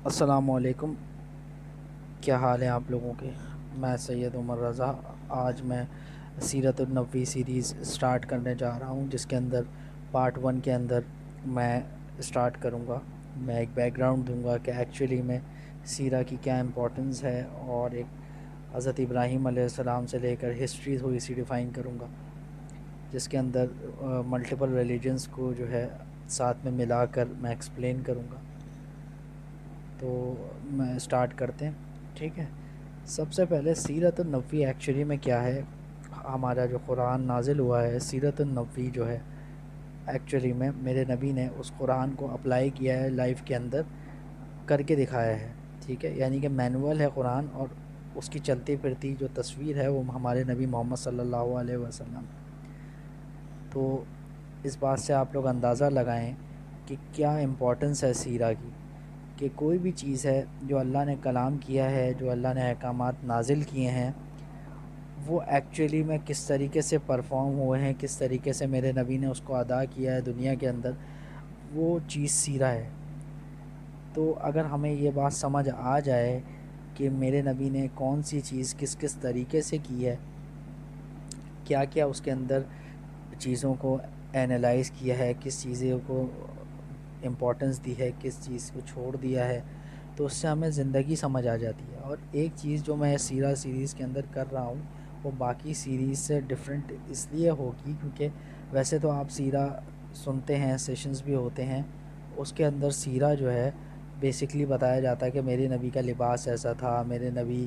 السلام علیکم، کیا حال ہے آپ لوگوں کے؟ میں سید عمر رضا آج میں سیرت النبوی سیریز سٹارٹ کرنے جا رہا ہوں، جس کے اندر پارٹ 1 کے اندر میں سٹارٹ کروں گا۔ میں ایک بیک گراؤنڈ دوں گا کہ ایکچولی میں سیرہ کی کیا امپورٹنس ہے، اور ایک حضرت ابراہیم علیہ السلام سے لے کر ہسٹری تھوڑی سی ڈیفائن کروں گا، جس کے اندر ملٹیپل ریلیجنس کو جو ہے ساتھ میں ملا کر میں ایکسپلین کروں گا۔ تو میں اسٹارٹ کرتے ہیں، ٹھیک ہے؟ سب سے پہلے سیرت النبوی ایکچولی میں کیا ہے؟ ہمارا جو قرآن نازل ہوا ہے، سیرت النبوی جو ہے ایکچولی میں میرے نبی نے اس قرآن کو اپلائی کیا ہے لائف کے اندر، کر کے دکھایا ہے، ٹھیک ہے؟ یعنی کہ مینول ہے قرآن، اور اس کی چلتی پھرتی جو تصویر ہے وہ ہمارے نبی محمد صلی اللہ علیہ وسلم۔ تو اس بات سے آپ لوگ اندازہ لگائیں کہ کیا امپورٹنس ہے سیرہ کی، کہ کوئی بھی چیز ہے جو اللہ نے کلام کیا ہے، جو اللہ نے احکامات نازل کیے ہیں، وہ ایکچولی میں کس طریقے سے پرفارم ہوئے ہیں، کس طریقے سے میرے نبی نے اس کو ادا کیا ہے دنیا کے اندر، وہ چیز سیرہ ہے۔ تو اگر ہمیں یہ بات سمجھ آ جائے کہ میرے نبی نے کون سی چیز کس کس طریقے سے کی ہے، کیا کیا اس کے اندر چیزوں کو اینالائز کیا ہے، کس چیزوں کو امپورٹنس دی ہے، کس چیز کو چھوڑ دیا ہے، تو اس سے ہمیں زندگی سمجھ آ جاتی ہے۔ اور ایک چیز جو میں سیرہ سیریز کے اندر کر رہا ہوں، وہ باقی سیریز سے ڈیفرنٹ اس لیے ہوگی کیونکہ ویسے تو آپ سیرہ سنتے ہیں، سیشنز بھی ہوتے ہیں، اس کے اندر سیرہ جو ہے بیسکلی بتایا جاتا ہے کہ میرے نبی کا لباس ایسا تھا، میرے نبی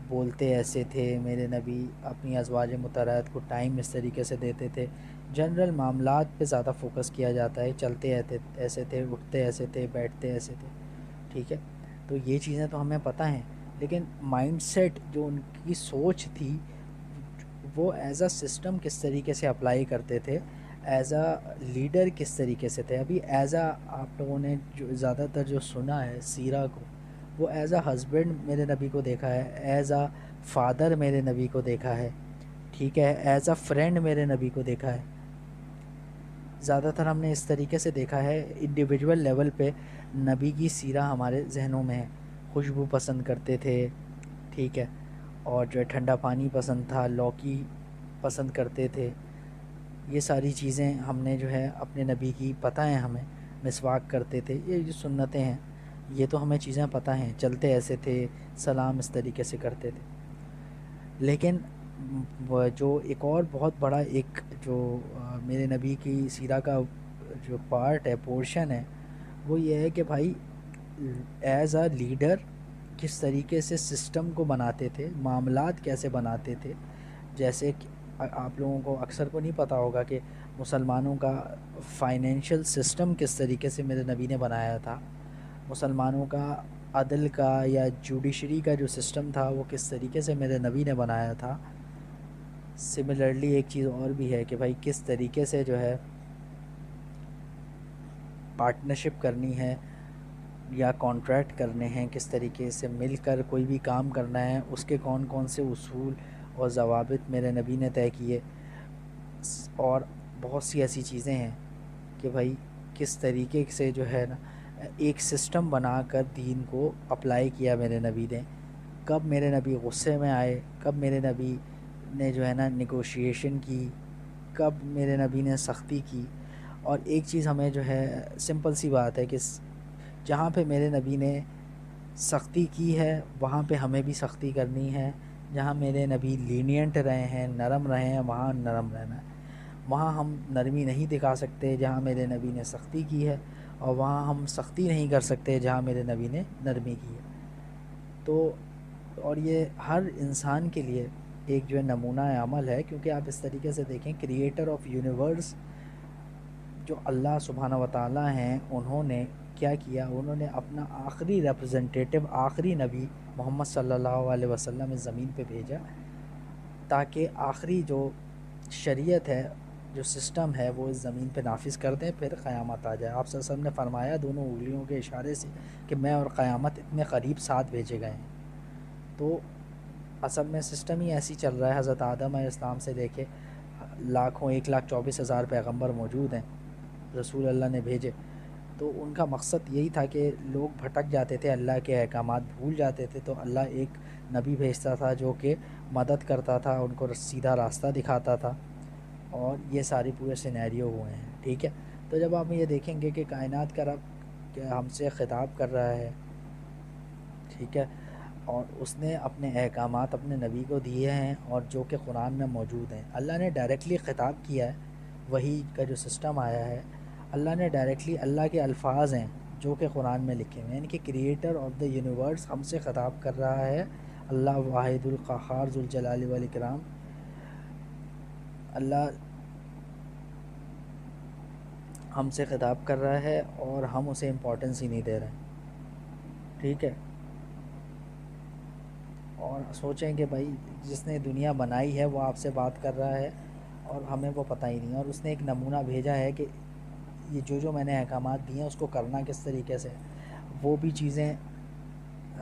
بولتے ایسے تھے، میرے نبی اپنی ازواج مطہرات کو ٹائم اس طریقے سے دیتے تھے۔ جنرل معاملات پہ زیادہ فوکس کیا جاتا ہے، چلتے ایسے تھے، اٹھتے ایسے تھے، بیٹھتے ایسے تھے، ٹھیک ہے؟ تو یہ چیزیں تو ہمیں پتہ ہیں، لیکن مائنڈ سیٹ جو ان کی سوچ تھی، وہ ایز اے سسٹم کس طریقے سے اپلائی کرتے تھے، ایز اے لیڈر کس طریقے سے تھے۔ ابھی ایز اے آپ لوگوں نے جو زیادہ تر جو سنا ہے سیرہ کو، وہ ایز اے ہسبینڈ میرے نبی کو دیکھا ہے، ایز اے فادر میرے نبی کو دیکھا ہے، ٹھیک ہے؟ ایز اے فرینڈ میرے نبی کو دیکھا ہے۔ زیادہ تر ہم نے اس طریقے سے دیکھا ہے، انڈیویجول لیول پہ نبی کی سیرہ ہمارے ذہنوں میں ہے۔ خوشبو پسند کرتے تھے، ٹھیک ہے؟ اور جو ہے ٹھنڈا پانی پسند تھا، لوکی پسند کرتے تھے، یہ ساری چیزیں ہم نے جو ہے اپنے نبی کی پتہ ہیں ہمیں۔ مسواک کرتے تھے، یہ جو سنتیں ہیں یہ تو ہمیں چیزیں پتہ ہیں، چلتے ایسے تھے، سلام اس طریقے سے کرتے تھے۔ لیکن وہ جو ایک اور بہت بڑا ایک جو میرے نبی کی سیرہ کا جو پارٹ ہے، پورشن ہے، وہ یہ ہے کہ بھائی ایز اے لیڈر کس طریقے سے سسٹم کو بناتے تھے، معاملات کیسے بناتے تھے۔ جیسے کہ آپ لوگوں کو اکثر کو نہیں پتہ ہوگا کہ مسلمانوں کا فائنینشیل سسٹم کس طریقے سے میرے نبی نے بنایا تھا، مسلمانوں کا عدل کا یا جوڈیشری کا جو سسٹم تھا وہ کس طریقے سے میرے نبی نے بنایا تھا۔ سملرلی ایک چیز اور بھی ہے کہ بھائی کس طریقے سے جو ہے پارٹنرشپ کرنی ہے یا کانٹریکٹ کرنے ہیں، کس طریقے سے مل کر کوئی بھی کام کرنا ہے، اس کے کون کون سے اصول اور ضوابط میرے نبی نے طے کیے۔ اور بہت سی ایسی چیزیں ہیں کہ بھائی کس طریقے سے جو ہے نا ایک سسٹم بنا کر دین کو اپلائی کیا میرے نبی نے۔ کب میرے نبی غصے میں آئے، کب میرے نبی نے جو ہے نا نیگوشیشن کی، کب میرے نبی نے سختی کی۔ اور ایک چیز ہمیں جو ہے سمپل سی بات ہے کہ جہاں پہ میرے نبی نے سختی کی ہے وہاں پہ ہمیں بھی سختی کرنی ہے، جہاں میرے نبی لینینٹ رہے ہیں، نرم رہے ہیں، وہاں نرم رہنا ہے۔ وہاں ہم نرمی نہیں دکھا سکتے جہاں میرے نبی نے سختی کی ہے، اور وہاں ہم سختی نہیں کر سکتے جہاں میرے نبی نے نرمی کی ہے۔ تو اور یہ ہر انسان کے لیے ایک جو ہے نمونہ عمل ہے، کیونکہ آپ اس طریقے سے دیکھیں کریٹر آف یونیورس جو اللہ سبحانہ و تعالیٰ ہیں، انہوں نے کیا کیا، انہوں نے اپنا آخری ریپرزنٹیٹو، آخری نبی محمد صلی اللہ علیہ وسلم اس زمین پہ بھیجا، تاکہ آخری جو شریعت ہے، جو سسٹم ہے، وہ اس زمین پہ نافذ کر دیں، پھر قیامت آ جائے۔ آپ صلی اللہ علیہ وسلم نے فرمایا دونوں انگلیوں کے اشارے سے کہ میں اور قیامت اتنے قریب ساتھ بھیجے گئے ہیں۔ تو اصل میں سسٹم ہی ایسی چل رہا ہے، حضرت آدم علیہ السلام سے لے کے لاکھوں 1,24,000 پیغمبر موجود ہیں، رسول اللہ نے بھیجے۔ تو ان کا مقصد یہی تھا کہ لوگ بھٹک جاتے تھے، اللہ کے احکامات بھول جاتے تھے، تو اللہ ایک نبی بھیجتا تھا جو کہ مدد کرتا تھا، ان کو سیدھا راستہ دکھاتا تھا، اور یہ ساری پورے سینیریو ہوئے ہیں. ٹھیک ہے، تو جب آپ یہ دیکھیں گے کہ کائنات کا رب کہ ہم سے خطاب کر رہا ہے، ٹھیک ہے، اور اس نے اپنے احکامات اپنے نبی کو دیے ہیں، اور جو کہ قرآن میں موجود ہیں. اللہ نے ڈائریکٹلی خطاب کیا ہے، وہی کا جو سسٹم آیا ہے، اللہ نے ڈائریکٹلی، اللہ کے الفاظ ہیں جو کہ قرآن میں لکھے ہوئے ہیں، یعنی کہ کریٹر آف دا یونیورس ہم سے خطاب کر رہا ہے. اللہ واحد القہار ذوالجلال والاکرام، اللہ ہم سے خطاب کر رہا ہے اور ہم اسے امپورٹنس ہی نہیں دے رہے ہیں. ٹھیک ہے، اور سوچیں کہ بھائی جس نے دنیا بنائی ہے وہ آپ سے بات کر رہا ہے اور ہمیں وہ پتہ ہی نہیں، اور اس نے ایک نمونہ بھیجا ہے کہ یہ جو میں نے احکامات دیے ہیں اس کو کرنا کس طریقے سے. وہ بھی چیزیں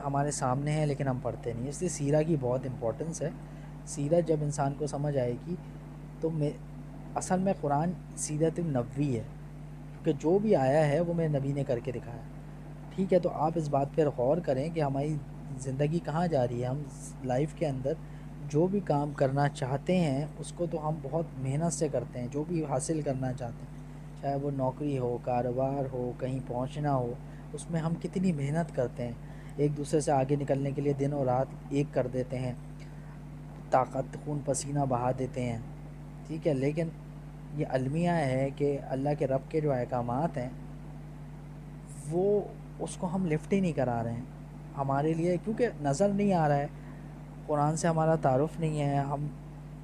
ہمارے سامنے ہیں لیکن ہم پڑھتے نہیں. اس لیے سیرہ کی بہت امپورٹنس ہے. سیرت جب انسان کو سمجھ آئے گی تو اصل میں قرآن سیرت النبوی ہے، کہ جو بھی آیا ہے وہ میرے نبی نے کر کے دکھایا. ٹھیک ہے، تو آپ اس بات پر غور کریں کہ ہماری زندگی کہاں جا رہی ہے. ہم لائف کے اندر جو بھی کام کرنا چاہتے ہیں اس کو تو ہم بہت محنت سے کرتے ہیں. جو بھی حاصل کرنا چاہتے ہیں، چاہے وہ نوکری ہو، کاروبار ہو، کہیں پہنچنا ہو، اس میں ہم کتنی محنت کرتے ہیں. ایک دوسرے سے آگے نکلنے کے لیے دن اور رات ایک کر دیتے ہیں، طاقت خون پسینہ بہا دیتے ہیں. ٹھیک ہے، لیکن یہ المیہ ہے کہ اللہ کے رب کے جو احکامات ہیں وہ اس کو ہم لفٹ ہی نہیں کرا رہے ہیں ہمارے لیے، کیونکہ نظر نہیں آ رہا ہے. قرآن سے ہمارا تعارف نہیں ہے.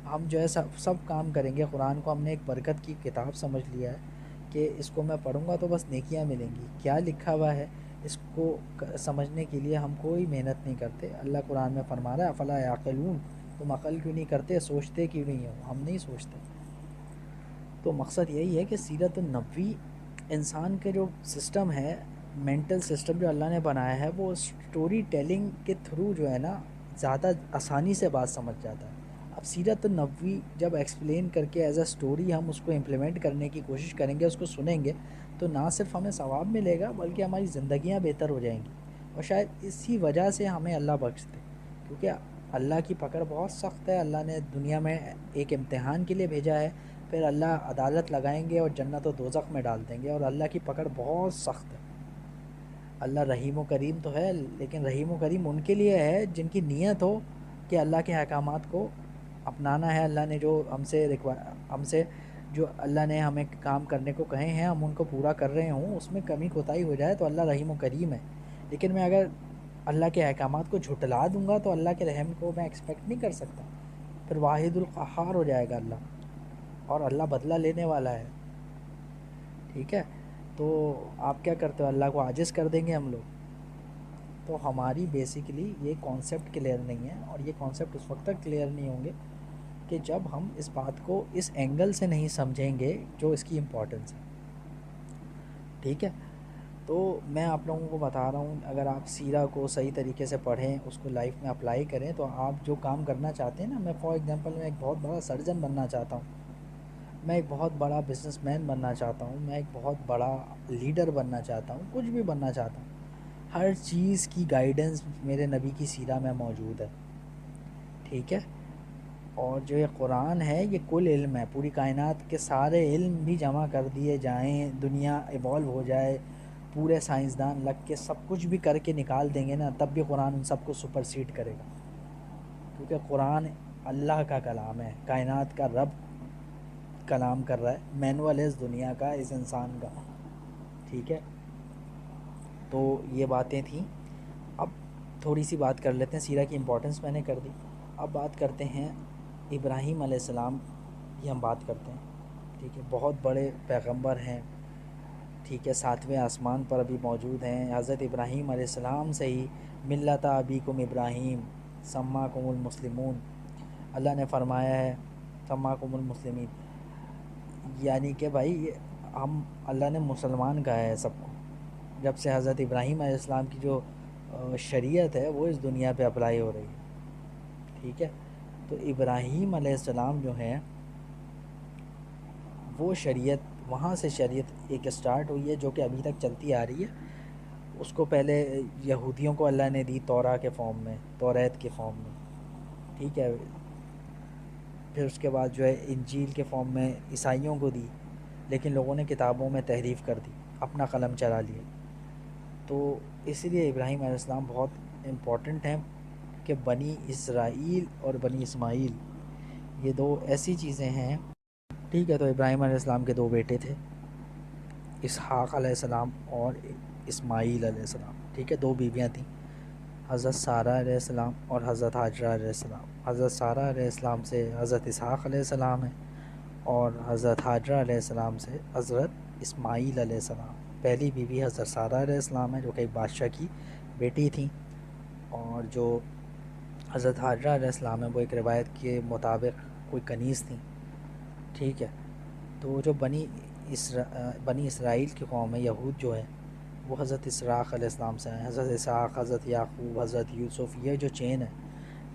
ہم جو ہے سب کام کریں گے. قرآن کو ہم نے ایک برکت کی کتاب سمجھ لیا ہے کہ اس کو میں پڑھوں گا تو بس نیکیاں ملیں گی. کیا لکھا ہوا ہے اس کو سمجھنے کے لیے ہم کوئی محنت نہیں کرتے. اللہ قرآن میں فرما رہا ہے افلا یعقلون، تم عقل کیوں نہیں کرتے، سوچتے کیوں نہیں ہو. ہم نہیں سوچتے. تو مقصد یہی ہے کہ سیرت النبوی انسان کے جو سسٹم ہے، مینٹل سسٹم جو اللہ نے بنایا ہے، وہ سٹوری ٹیلنگ کے تھرو جو ہے نا زیادہ آسانی سے بات سمجھ جاتا ہے. اب سیرت النبوی جب ایکسپلین کر کے ایز اے سٹوری ہم اس کو امپلیمنٹ کرنے کی کوشش کریں گے، اس کو سنیں گے، تو نہ صرف ہمیں ثواب ملے گا بلکہ ہماری زندگیاں بہتر ہو جائیں گی. اور شاید اسی وجہ سے ہمیں اللہ بخش دے، کیونکہ اللہ کی پکڑ بہت سخت ہے. اللہ نے دنیا میں ایک امتحان کے لیے بھیجا ہے، پھر اللہ عدالت لگائیں گے اور جنت و دوزخ میں ڈال دیں گے. اور اللہ کی پکڑ بہت سخت ہے. اللہ رحیم و کریم تو ہے، لیکن رحیم و کریم ان کے لیے ہے جن کی نیت ہو کہ اللہ کے احکامات کو اپنانا ہے. اللہ نے جو ہم سے جو اللہ نے ہمیں کام کرنے کو کہے ہیں ہم ان کو پورا کر رہے ہوں، اس میں کمی کوتاہی ہو جائے تو اللہ رحیم و کریم ہے. لیکن میں اگر اللہ کے احکامات کو جھٹلا دوں گا تو اللہ کے رحم کو میں ایکسپیکٹ نہیں کر سکتا. پھر واحد القہار ہو جائے گا اللہ، اور اللہ بدلہ لینے والا ہے. ٹھیک ہے، تو آپ کیا کرتے ہو، اللہ کو عاجز کر دیں گے ہم لوگ. تو ہماری بیسیکلی یہ کانسیپٹ کلیئر نہیں ہے، اور یہ کانسیپٹ اس وقت تک کلیئر نہیں ہوں گے کہ جب ہم اس بات کو اس اینگل سے نہیں سمجھیں گے جو اس کی امپورٹنس ہے. ٹھیک ہے، تو میں آپ لوگوں کو بتا رہا ہوں اگر آپ سیرہ کو صحیح طریقے سے پڑھیں، اس کو لائف میں اپلائی کریں، تو آپ جو کام کرنا چاہتے ہیں نا، میں فار ایگزامپل میں ایک بہت بڑا سرجن بننا چاہتا ہوں، میں ایک بہت بڑا بزنس مین بننا چاہتا ہوں، میں ایک بہت بڑا لیڈر بننا چاہتا ہوں، کچھ بھی بننا چاہتا ہوں، ہر چیز کی گائیڈنس میرے نبی کی سیرہ میں موجود ہے. ٹھیک ہے، اور جو یہ قرآن ہے یہ کل علم ہے. پوری کائنات کے سارے علم بھی جمع کر دیے جائیں، دنیا ایوالو ہو جائے، پورے سائنسدان لگ کے سب کچھ بھی کر کے نکال دیں گے نا، تب بھی قرآن ان سب کو سپرسیڈ کرے گا. کیونکہ قرآن اللہ کا کلام ہے، کائنات کا رب کلام کر رہا ہے، مینول ہے اس دنیا کا، اس انسان کا. ٹھیک ہے، تو یہ باتیں تھیں. اب تھوڑی سی بات کر لیتے ہیں، سیرہ کی امپورٹنس میں نے کر دی. اب بات کرتے ہیں ابراہیم علیہ السلام کی، ہم بات کرتے ہیں. ٹھیک ہے، بہت بڑے پیغمبر ہیں. ٹھیک ہے، 7ویں آسمان پر ابھی موجود ہیں. حضرت ابراہیم علیہ السلام سے ہی ملت ابیکم ابراہیم سماکم المسلمون، اللہ نے فرمایا ہے سماکم المسلمین، یعنی کہ بھائی ہم، اللہ نے مسلمان کہا ہے سب کو، جب سے حضرت ابراہیم علیہ السلام کی جو شریعت ہے وہ اس دنیا پہ اپلائی ہو رہی ہے. ٹھیک ہے، تو ابراہیم علیہ السلام جو ہیں وہ شریعت وہاں سے شریعت ایک اسٹارٹ ہوئی ہے جو کہ ابھی تک چلتی آ رہی ہے. اس کو پہلے یہودیوں کو اللہ نے دی تورا کے فارم میں، توریت کے فارم میں، ٹھیک ہے. پھر اس کے بعد جو ہے انجیل کے فارم میں عیسائیوں کو دی، لیکن لوگوں نے کتابوں میں تحریف کر دی، اپنا قلم چلا لیے. تو اسی لیے ابراہیم علیہ السلام بہت امپورٹنٹ ہیں کہ بنی اسرائیل اور بنی اسماعیل یہ دو ایسی چیزیں ہیں. ٹھیک ہے. تو ابراہیم علیہ السلام کے دو بیٹے تھے، اسحاق علیہ السلام اور اسماعیل علیہ السلام. ٹھیک ہے. دو بیویاں تھیں، حضرت سارہ علیہ السلام اور حضرت حاجرہ علیہ السلام. حضرت سارہ علیہ السلام سے حضرت اسحاق علیہ السلام ہے، اور حضرت حاجرہ علیہ السلام سے حضرت اسماعیل علیہ السلام. پہلی بیوی حضرت سارہ علیہ السلام ہے جو کہ ایک بادشاہ کی بیٹی تھیں، اور جو حضرت حاجرہ علیہ السلام ہے وہ ایک روایت کے مطابق کوئی کنیز تھیں. ٹھیک ہے. تو جو بنی اسرائیل کی قوم ہے، یہود جو ہے، وہ حضرت اسحاق علیہ السلام سے ہیں. حضرت اسحاق، حضرت یعقوب، حضرت یوسف، یہ جو چین ہے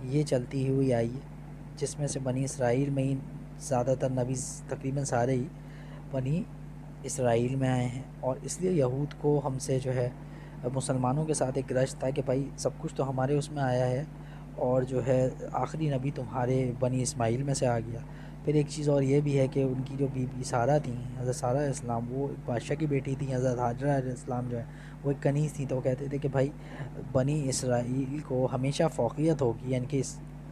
یہ چلتی ہوئی آئی ہے، جس میں سے بنی اسرائیل میں ہی زیادہ تر نبی، تقریباً سارے ہی بنی اسرائیل میں آئے ہیں. اور اس لیے یہود کو ہم سے جو ہے مسلمانوں کے ساتھ ایک گرج تھا کہ بھائی سب کچھ تو ہمارے اس میں آیا ہے، اور جو ہے آخری نبی تمہارے بنی اسماعیل میں سے آ گیا. پھر ایک چیز اور یہ بھی ہے کہ ان کی جو بیوی سارہ تھیں، حضرت سارہ علیہ السلام، وہ ایک بادشاہ کی بیٹی تھیں. حضرت حاجرہ علیہ السلام جو ہے وہ ایک کنیز تھی. تو وہ کہتے تھے کہ بھائی بنی اسرائیل کو ہمیشہ فوقیت ہوگی، یعنی کہ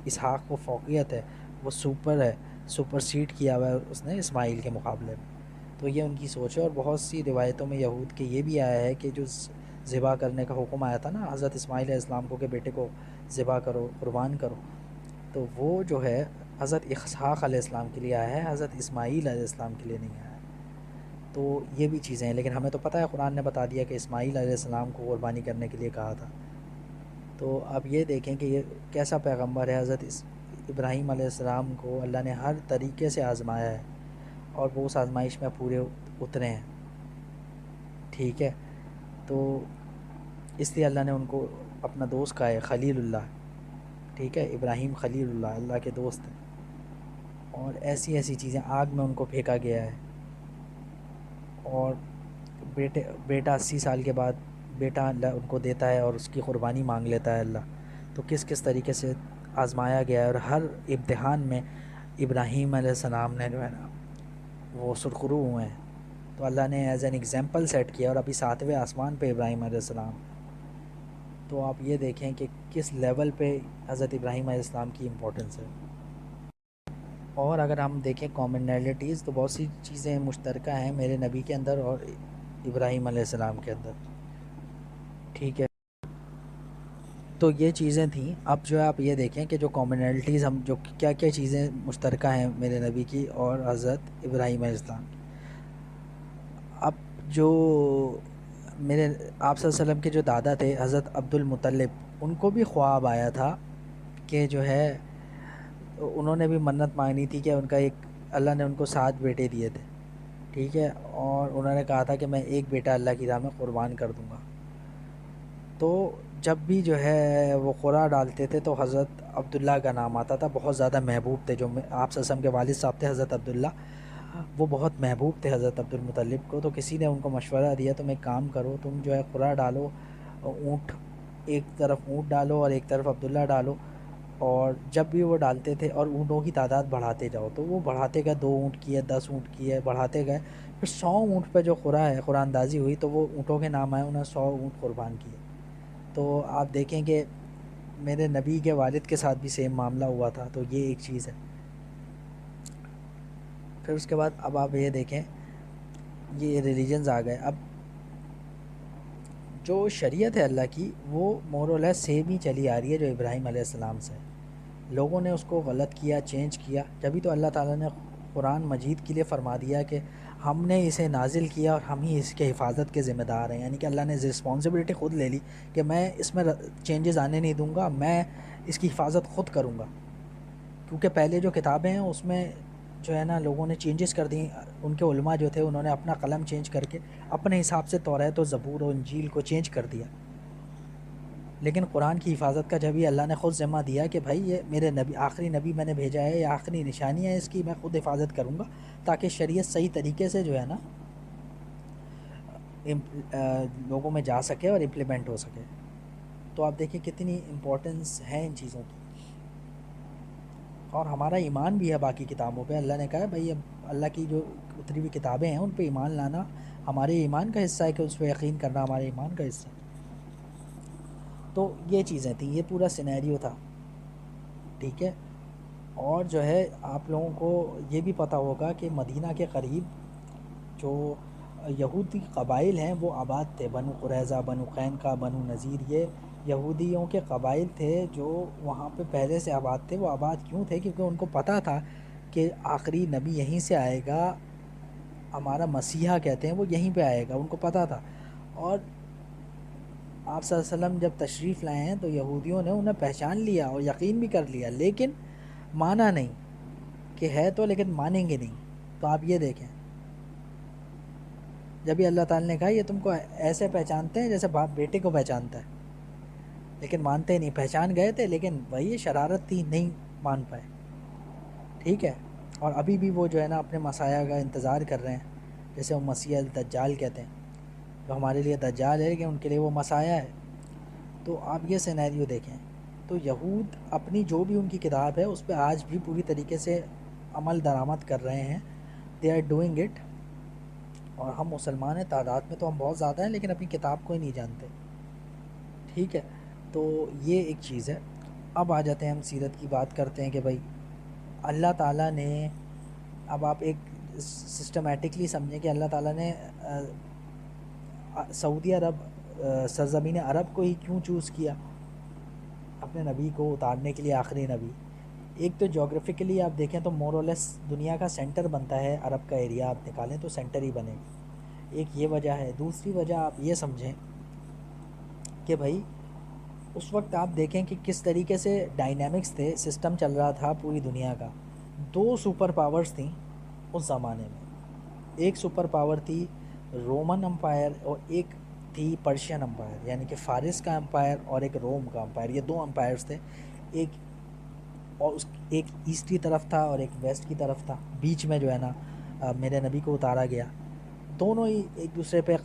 اسحاق کو فوقیت ہے، وہ سپر ہے، سپر سیڈ کیا ہوا ہے اس نے اسماعیل کے مقابلے میں. تو یہ ان کی سوچ ہے. اور بہت سی روایتوں میں یہود کے یہ بھی آیا ہے کہ جو ذبح کرنے کا حکم آیا تھا نا حضرت اسماعیل علیہ السلام کو کہ بیٹے کو ذبح کرو، قربان کرو، تو وہ جو ہے حضرت اسحاق علیہ السلام کے لیے آیا ہے، حضرت اسماعیل علیہ السلام کے لیے نہیں آیا ہے. تو یہ بھی چیزیں ہیں، لیکن ہمیں تو پتہ ہے قرآن نے بتا دیا کہ اسماعیل علیہ السلام کو قربانی کرنے کے لیے کہا تھا. تو اب یہ دیکھیں کہ یہ کیسا پیغمبر ہے. حضرت ابراہیم علیہ السلام کو اللہ نے ہر طریقے سے آزمایا ہے، اور وہ اس آزمائش میں پورے اترے ہیں. ٹھیک ہے. تو اس لیے اللہ نے ان کو اپنا دوست کہا ہے، خلیل اللہ. ٹھیک ہے. ابراہیم خلیل اللہ، اللہ کے دوست ہیں. اور ایسی ایسی چیزیں، آگ میں ان کو پھینکا گیا ہے، اور بیٹا 80 سال کے بعد بیٹا اللہ ان کو دیتا ہے اور اس کی قربانی مانگ لیتا ہے اللہ. تو کس کس طریقے سے آزمایا گیا ہے. اور ہر امتحان میں ابراہیم علیہ السلام نے جو ہے نا وہ سرخرو ہوئے ہیں. تو اللہ نے ایز این ایگزامپل سیٹ کیا، اور ابھی 7ویں آسمان پہ ابراہیم علیہ السلام. تو آپ یہ دیکھیں کہ کس لیول پہ حضرت ابراہیم علیہ السلام کی امپورٹنس ہے. اور اگر ہم دیکھیں کامنالٹیز، تو بہت سی چیزیں مشترکہ ہیں میرے نبی کے اندر اور ابراہیم علیہ السلام کے اندر. ٹھیک ہے. تو یہ چیزیں تھیں. اب جو ہے آپ یہ دیکھیں کہ جو کامنالٹیز، ہم جو کیا کیا چیزیں مشترکہ ہیں میرے نبی کی اور حضرت ابراہیم علیہ السلام کی. اب جو میرے آپ صلی اللہ علیہ وسلم کے جو دادا تھے حضرت عبد المطلب، ان کو بھی خواب آیا تھا کہ جو ہے انہوں نے بھی منت مانگنی تھی کہ ان کا ایک، اللہ نے ان کو 7 بیٹے دیے تھے. ٹھیک ہے. اور انہوں نے کہا تھا کہ میں ایک بیٹا اللہ کی راہ میں قربان کر دوں گا. تو جب بھی جو ہے وہ قرعہ ڈالتے تھے تو حضرت عبداللہ کا نام آتا تھا. بہت زیادہ محبوب تھے. جو آپ صلی اللہ علیہ وسلم کے والد صاحب تھے حضرت عبداللہ، وہ بہت محبوب تھے حضرت عبد المطلب کو. تو کسی نے ان کو مشورہ دیا تم ایک کام کرو، تم جو ہے قرعہ ڈالو، اونٹ ایک طرف اونٹ ڈالو اور ایک طرف عبداللہ ڈالو. اور جب بھی وہ ڈالتے تھے اور اونٹوں کی تعداد بڑھاتے جاؤ، تو وہ بڑھاتے گئے، 2 اونٹ کیے، 10 اونٹ کیے، بڑھاتے گئے. پھر 100 اونٹ پہ جو قرعہ اندازی ہوئی تو وہ اونٹوں کے نام آئے، انہوں نے 100 اونٹ قربان کیے. تو آپ دیکھیں کہ میرے نبی کے والد کے ساتھ بھی سیم معاملہ ہوا تھا. تو یہ ایک چیز ہے. پھر اس کے بعد اب آپ یہ دیکھیں یہ ریلیجنز آ گئے. اب جو شریعت ہے اللہ کی وہ مور اور لیس سیم ہی چلی آ رہی ہے جو ابراہیم علیہ السلام سے. لوگوں نے اس کو غلط کیا، چینج کیا. جبھی تو اللہ تعالیٰ نے قرآن مجید کے لیے فرما دیا کہ ہم نے اسے نازل کیا اور ہم ہی اس کے حفاظت کے ذمہ دار ہیں. یعنی کہ اللہ نے رسپانسبلٹی خود لے لی کہ میں اس میں چینجز آنے نہیں دوں گا، میں اس کی حفاظت خود کروں گا. کیونکہ پہلے جو کتابیں ہیں اس میں جو ہے نا لوگوں نے چینجز کر دی. ان کے علماء جو تھے انہوں نے اپنا قلم چینج کر کے اپنے حساب سے توریت و زبور و انجیل کو چینج کر دیا. لیکن قرآن کی حفاظت کا جب ہی اللہ نے خود ذمہ دیا کہ بھائی یہ میرے نبی آخری نبی میں نے بھیجا ہے، یا آخری نشانی ہے اس کی، میں خود حفاظت کروں گا تاکہ شریعت صحیح طریقے سے جو ہے نا لوگوں میں جا سکے اور امپلیمنٹ ہو سکے. تو آپ دیکھیں کتنی امپورٹنس ہے ان چیزوں کی. اور ہمارا ایمان بھی ہے باقی کتابوں پہ. اللہ نے کہا ہے بھائی اب اللہ کی جو اتری ہوئی کتابیں ہیں ان پہ ایمان لانا ہمارے ایمان کا حصہ ہے، کہ اس پہ یقین کرنا ہمارے ایمان کا حصہ ہے. تو یہ چیزیں تھیں، یہ پورا سینیریو تھا. ٹھیک ہے. اور جو ہے آپ لوگوں کو یہ بھی پتہ ہوگا کہ مدینہ کے قریب جو یہودی قبائل ہیں وہ آباد تھے. بنو قریظہ، بنو قینقاع، بنو نذیر، یہ یہودیوں کے قبائل تھے جو وہاں پہ پہلے سے آباد تھے. وہ آباد کیوں تھے؟ کیونکہ ان کو پتہ تھا کہ آخری نبی یہیں سے آئے گا، ہمارا مسیحا کہتے ہیں وہ یہیں پہ آئے گا. ان کو پتہ تھا. اور آپ صلی اللہ علیہ وسلم جب تشریف لائے ہیں تو یہودیوں نے انہیں پہچان لیا اور یقین بھی کر لیا، لیکن مانا نہیں کہ ہے تو، لیکن مانیں گے نہیں. تو آپ یہ دیکھیں جب ہی اللہ تعالیٰ نے کہا یہ تم کو ایسے پہچانتے ہیں جیسے باپ بیٹے کو پہچانتا ہے، لیکن مانتے نہیں. پہچان گئے تھے لیکن وہی شرارت تھی، نہیں مان پائے. ٹھیک ہے. اور ابھی بھی وہ جو ہے نا اپنے مسیح کا انتظار کر رہے ہیں، جیسے وہ مسیح الدجال کہتے ہیں. جو ہمارے لیے دجال ہے لیکن ان کے لیے وہ مسیح ہے. تو آپ یہ سینیریو دیکھیں. تو یہود اپنی جو بھی ان کی کتاب ہے اس پہ آج بھی پوری طریقے سے عمل درآمد کر رہے ہیں. They are doing it. اور ہم مسلمان ہیں، تعداد میں تو ہم بہت زیادہ ہیں، لیکن اپنی کتاب کو ہی نہیں جانتے. ٹھیک ہے. تو یہ ایک چیز ہے. اب آ جاتے ہیں ہم سیرت کی بات کرتے ہیں کہ بھائی اللہ تعالیٰ نے، اب آپ ایک سسٹمیٹکلی سمجھیں کہ اللہ تعالیٰ نے سعودی عرب، سرزمین عرب کو ہی کیوں چوز کیا اپنے نبی کو اتارنے کے لیے، آخری نبی. ایک تو جغرافیکلی آپ دیکھیں تو مور اور لیس دنیا کا سینٹر بنتا ہے. عرب کا ایریا آپ نکالیں تو سینٹر ہی بنے گا. ایک یہ وجہ ہے. دوسری وجہ آپ یہ سمجھیں کہ بھائی اس وقت آپ دیکھیں کہ کس طریقے سے ڈائنامکس تھے، سسٹم چل رہا تھا پوری دنیا کا. دو سپر پاورز تھیں اس زمانے میں. ایک سپر پاور تھی رومن امپائر اور ایک تھی پرشین امپائر، یعنی کہ فارس کا امپائر اور ایک روم کا امپائر. یہ دو امپائرز تھے. ایک اور ایک ایسٹ کی طرف تھا اور ایک ویسٹ کی طرف تھا. بیچ میں جو ہے نا میرے نبی کو اتارا گیا. دونوں ہی ایک دوسرے پہ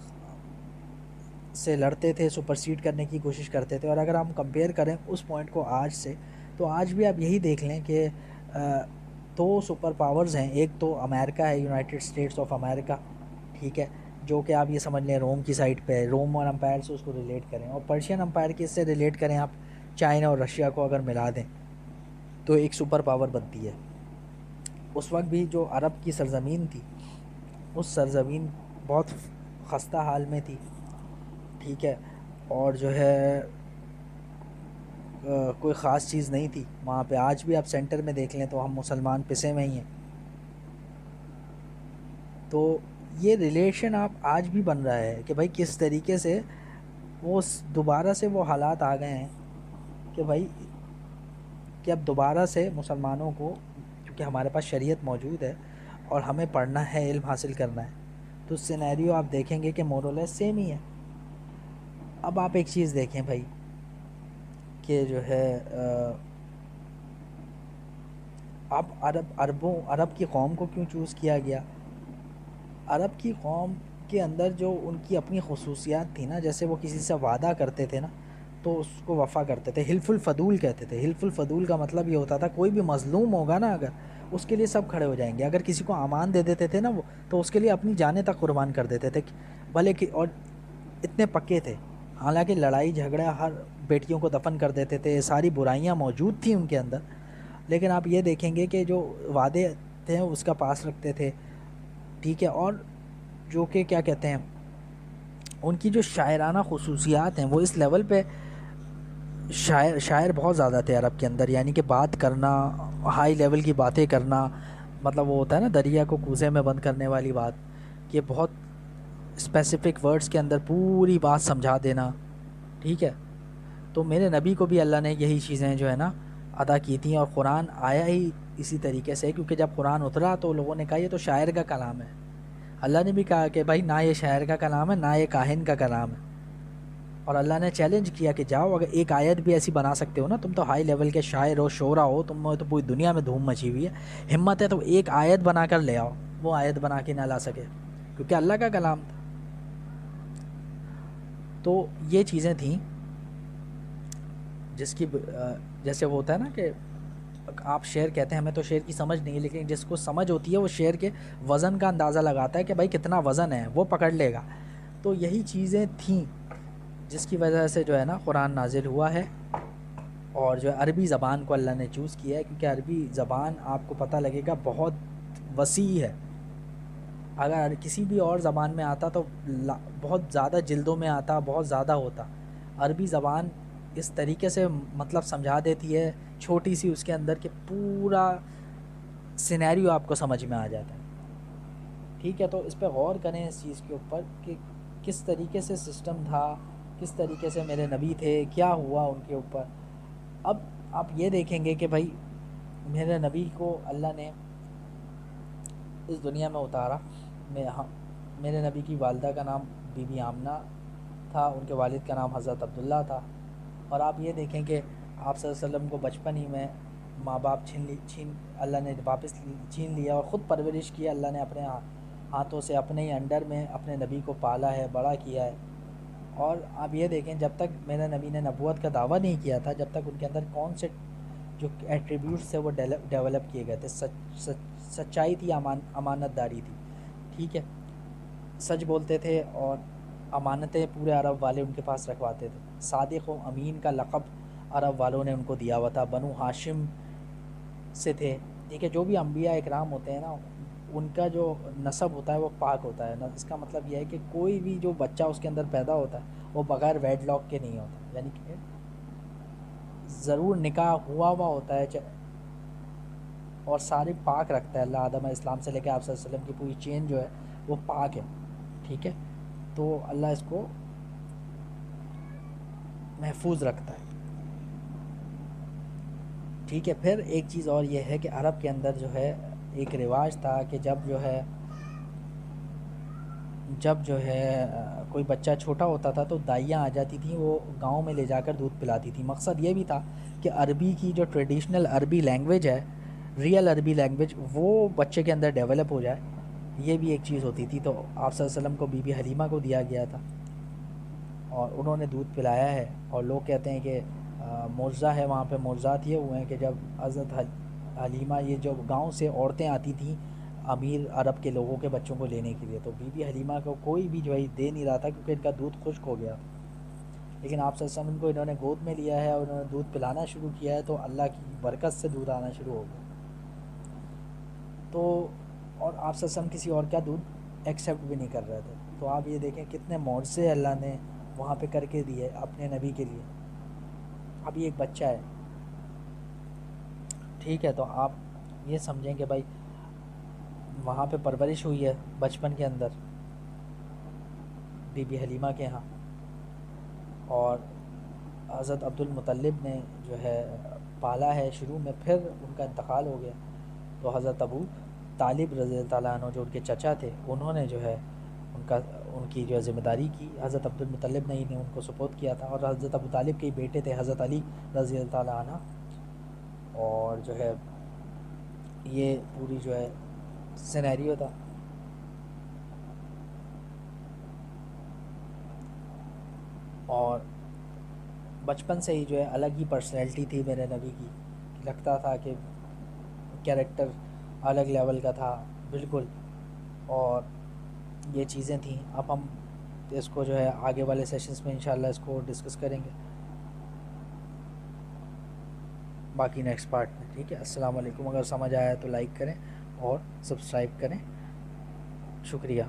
سے لڑتے تھے، سپرسیڈ کرنے کی کوشش کرتے تھے. اور اگر ہم کمپیئر کریں اس پوائنٹ کو آج سے، تو آج بھی آپ یہی دیکھ لیں کہ دو سپر پاورز ہیں. ایک تو امریکہ ہے، یونائٹڈ اسٹیٹس آف امریکہ. ٹھیک ہے. جو کہ آپ یہ سمجھ لیں روم کی سائڈ پہ ہے. روم اور امپائر سے اس کو ریلیٹ کریں، اور پرشین امپائر کے اس سے ریلیٹ کریں آپ چائنا اور رشیا کو اگر ملا دیں تو ایک سپر پاور بنتی ہے. اس وقت بھی جو عرب کی سرزمین تھی، اس سرزمین بہت خستہ حال میں تھی. ٹھیک ہے. اور جو ہے کوئی خاص چیز نہیں تھی وہاں پہ. آج بھی آپ سینٹر میں دیکھ لیں تو ہم مسلمان پسے میں ہی ہیں. تو یہ ریلیشن آپ آج بھی بن رہا ہے کہ بھائی کس طریقے سے وہ دوبارہ سے وہ حالات آ گئے ہیں کہ بھائی کہ اب دوبارہ سے مسلمانوں کو، کیونکہ ہمارے پاس شریعت موجود ہے اور ہمیں پڑھنا ہے، علم حاصل کرنا ہے، تو سینیریو آپ دیکھیں گے کہ مور اور لیس سیم ہی ہے. اب آپ ایک چیز دیکھیں بھائی کہ جو ہے اب عرب کی قوم کو کیوں چوز کیا گیا؟ عرب کی قوم کے اندر جو ان کی اپنی خصوصیات تھی نا، جیسے وہ کسی سے وعدہ کرتے تھے نا تو اس کو وفا کرتے تھے. حلف الفضول کہتے تھے. حلف الفضول کا مطلب یہ ہوتا تھا کوئی بھی مظلوم ہوگا نا اگر، اس کے لیے سب کھڑے ہو جائیں گے. اگر کسی کو امان دے دیتے تھے نا وہ، تو اس کے لیے اپنی جانیں تک قربان کر دیتے تھے بھلے کہ. اور اتنے پکے تھے. حالانکہ لڑائی جھگڑا، ہر بیٹیوں کو دفن کر دیتے تھے، ساری برائیاں موجود تھیں ان کے اندر، لیکن آپ یہ دیکھیں گے کہ جو وعدے تھے اس کا پاس رکھتے تھے. ٹھیک ہے. اور جو کہ کیا کہتے ہیں، ان کی جو شاعرانہ خصوصیات ہیں وہ اس لیول پہ، شاعر بہت زیادہ تھے عرب کے اندر. یعنی کہ بات کرنا، ہائی لیول کی باتیں کرنا، مطلب وہ ہوتا ہے نا دریا کو کوزے میں بند کرنے والی بات، کہ بہت اسپیسیفک ورڈز کے اندر پوری بات سمجھا دینا. ٹھیک ہے. تو میرے نبی کو بھی اللہ نے یہی چیزیں جو ہے نا عطا کی تھیں. اور قرآن آیا ہی اسی طریقے سے، کیونکہ جب قرآن اترا تو لوگوں نے کہا یہ تو شاعر کا کلام ہے. اللہ نے بھی کہا کہ بھائی نہ یہ شاعر کا کلام ہے، نہ یہ کاہن کا کلام ہے. اور اللہ نے چیلنج کیا کہ جاؤ، اگر ایک آیت بھی ایسی بنا سکتے ہو نا، تم تو ہائی لیول کے شاعر ہو، شعرا ہو، تم تو پوری دنیا میں دھوم مچی ہوئی ہے، ہمت ہے تو ایک آیت بنا کر لے آؤ۔ وہ آیت بنا کے نہ لا سکے کیونکہ اللہ کا کلام تھا۔ تو یہ چیزیں تھیں جس کی جیسے وہ ہوتا ہے نا کہ آپ شعر کہتے ہیں، ہمیں تو شعر کی سمجھ نہیں ہے، لیکن جس کو سمجھ ہوتی ہے وہ شعر کے وزن کا اندازہ لگاتا ہے کہ بھائی کتنا وزن ہے، وہ پکڑ لے گا۔ تو یہی چیزیں تھیں جس کی وجہ سے جو ہے نا قرآن نازل ہوا ہے، اور جو ہے عربی زبان کو اللہ نے چوز کیا ہے، کیونکہ عربی زبان آپ کو پتہ لگے گا بہت وسیع ہے۔ اگر کسی بھی اور زبان میں آتا تو بہت زیادہ جلدوں میں آتا، بہت زیادہ ہوتا۔ عربی زبان اس طریقے سے مطلب سمجھا دیتی ہے چھوٹی سی اس کے اندر کہ پورا سینیریو آپ کو سمجھ میں آ جاتا ہے۔ ٹھیک ہے، تو اس پہ غور کریں اس چیز کے اوپر کہ کس طریقے سے سسٹم تھا، کس طریقے سے میرے نبی تھے، کیا ہوا ان کے اوپر۔ اب آپ یہ دیکھیں گے کہ بھائی میرے نبی کو اللہ نے اس دنیا میں اتارا۔ میرے نبی کی والدہ کا نام بی بی آمنہ تھا، ان کے والد کا نام حضرت عبداللہ تھا۔ اور آپ یہ دیکھیں کہ آپ صلی اللہ علیہ وسلم کو بچپن ہی میں ماں باپ اللہ نے واپس چھین لیا، اور خود پرورش کی اللہ نے اپنے ہاتھوں سے، اپنے ہی انڈر میں اپنے نبی کو پالا ہے، بڑا کیا ہے۔ اور آپ یہ دیکھیں جب تک میرے نبی نے نبوت کا دعویٰ نہیں کیا تھا، جب تک ان کے اندر کون سے جو ایٹریبیوٹس تھے وہ ڈیولپ کیے گئے تھے۔ سچائی تھی، امانت داری تھی، ٹھیک ہے، سچ بولتے تھے، اور امانتیں پورے عرب والے ان کے پاس رکھواتے تھے۔ صادق و امین کا لقب عرب والوں نے ان کو دیا ہوا تھا، بنو ہاشم سے تھے، ٹھیک ہے۔ جو بھی انبیاء اکرام ہوتے ہیں نا، ان کا جو نسب ہوتا ہے وہ پاک ہوتا ہے۔ اس کا مطلب یہ ہے کہ کوئی بھی جو بچہ اس کے اندر پیدا ہوتا ہے وہ بغیر ویڈ لاک کے نہیں ہوتا، یعنی کہ ضرور نکاح ہوا ہوتا ہے، اور سارے پاک رکھتا ہے اللہ۔ آدم علیہ السلام سے لے کے آپ صلی اللہ علیہ وسلم کی پوری چین جو ہے وہ پاک ہے، ٹھیک ہے۔ تو اللہ اس کو محفوظ رکھتا ہے، ٹھیک ہے۔ پھر ایک چیز اور یہ ہے کہ عرب کے اندر جو ہے ایک رواج تھا کہ جب جو ہے کوئی بچہ چھوٹا ہوتا تھا تو دائیاں آ جاتی تھیں، وہ گاؤں میں لے جا کر دودھ پلاتی تھیں۔ مقصد یہ بھی تھا کہ عربی کی جو ٹریڈیشنل عربی لینگویج ہے، ریئل عربی لینگویج، وہ بچے کے اندر ڈیولپ ہو جائے، یہ بھی ایک چیز ہوتی تھی۔ تو آپ صلی اللہ علیہ وسلم کو بی بی حلیمہ کو دیا گیا تھا، اور انہوں نے دودھ پلایا ہے۔ اور لوگ کہتے ہیں کہ معجزہ ہے وہاں پہ، معجزات یہ ہوئے ہیں کہ جب حضرت حلیمہ، یہ جو گاؤں سے عورتیں آتی تھیں امیر عرب کے لوگوں کے بچوں کو لینے کے لیے، تو بی بی حلیمہ کو کوئی بھی جو ہے دے نہیں رہا تھا کیونکہ ان کا دودھ خشک ہو گیا، لیکن آپ صلی اللہ علیہ وسلم کو انہوں نے گود میں لیا ہے اور انہوں نے دودھ پلانا شروع کیا ہے، تو اللہ کی برکت سے دودھ آنا شروع ہو گیا۔ تو اور آپ صلی اللہ علیہ وسلم کسی اور کا دودھ ایکسیپٹ بھی نہیں کر رہے تھے۔ تو آپ یہ دیکھیں کتنے معجزے اللہ نے وہاں پہ کر کے دیے اپنے نبی کے لیے۔ ابھی ایک بچہ ہے، ٹھیک ہے، تو آپ یہ سمجھیں کہ بھائی وہاں پہ پرورش ہوئی ہے بچپن کے اندر بی بی حلیمہ کے ہاں، اور حضرت عبد المطلب نے جو ہے پالا ہے شروع میں، پھر ان کا انتقال ہو گیا، تو حضرت ابو طالب رضی اللہ تعالیٰ عنہ جو ان کے چچا تھے، انہوں نے جو ہے ان کی جو ہے ذمہ داری کی، حضرت عبد المطلب نے ان کو سپورٹ کیا تھا، اور حضرت ابو طالب کے بیٹے تھے حضرت علی رضی اللہ تعالیٰ عنہ، اور جو ہے یہ پوری جو ہے سینیریو تھا۔ اور بچپن سے ہی جو ہے الگ ہی پرسنالٹی تھی میرے نبی کی، لگتا تھا کہ کیریکٹر الگ لیول کا تھا بالکل، اور یہ چیزیں تھیں۔ اب ہم اس کو جو ہے آگے والے سیشنز میں انشاءاللہ اس کو ڈسکس کریں گے، باقی نیکسٹ پارٹ میں، ٹھیک ہے۔ السلام علیکم۔ اگر سمجھ آیا تو لائک کریں اور سبسکرائب کریں، شکریہ۔